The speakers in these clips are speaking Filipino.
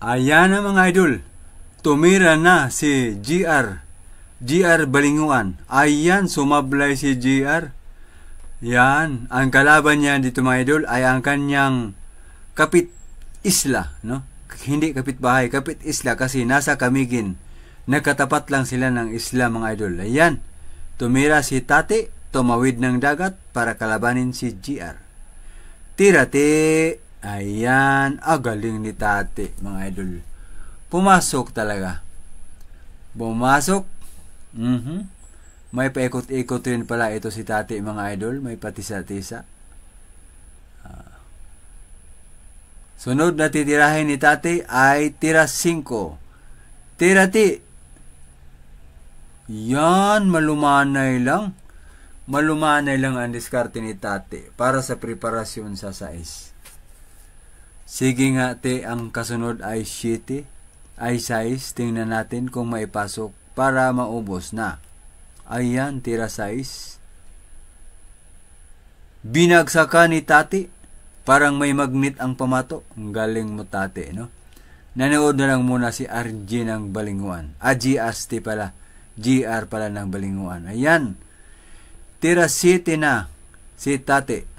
Ayan na mga idol. Tumira na si GR Balinguan. Ayan, sumablay si GR. Yan, ang kalaban niya dito mga idol ay ang kanyang kapit isla, no? Hindi kapit bahay, kapit isla kasi nasa Camiguin. Nagkatapat lang sila ng isla mga idol. Ayan, tumira si Tate, tumawid ng dagat para kalabanin si GR. Tirate. Ayan, galing ni Tate mga idol. Pumasok talaga. Pumasok. May paikot-ikot rin pala ito si Tate mga idol. May patisa-tisa. Sunod na titirahin ni Tate ay tira 5. Tirati. Yan, malumanay lang. Malumanay lang ang diskarte ni Tate para sa preparasyon sa sais. Sige nga te, ang kasunod ay 7. Ay 6. Tingnan natin kung maipasok para maubos na. Ayan, tira 6. Binagsakan ni Tate. Parang may magnet ang pamato. Ang galing mo Tate, no? Nanood na lang muna si RG ng Balinguan. GRST pala. GR pala ng Balinguan. Ayan. Tira 7 na si Tate.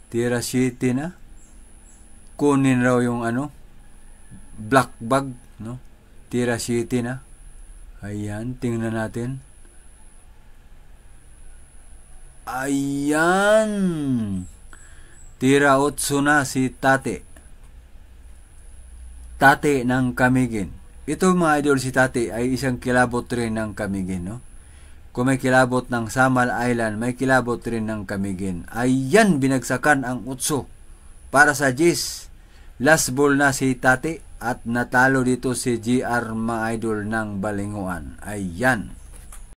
Tira 7 na. Kunin raw yung black bag, no? Tira 7 na. Ayan, tingnan natin. Ayan. Tira 8 na si Tate. Tate ng Camiguin. Ito mga idol, si Tate ay isang kilabot rin ng Camiguin, no? Kung may kilabot ng Samal Island, may kilabot rin ng Camiguin. Ayan, binagsakan ang 8 para sa Gis. Last ball na si Tate at natalo dito si GR mga idol ng Balinguan. Ayan.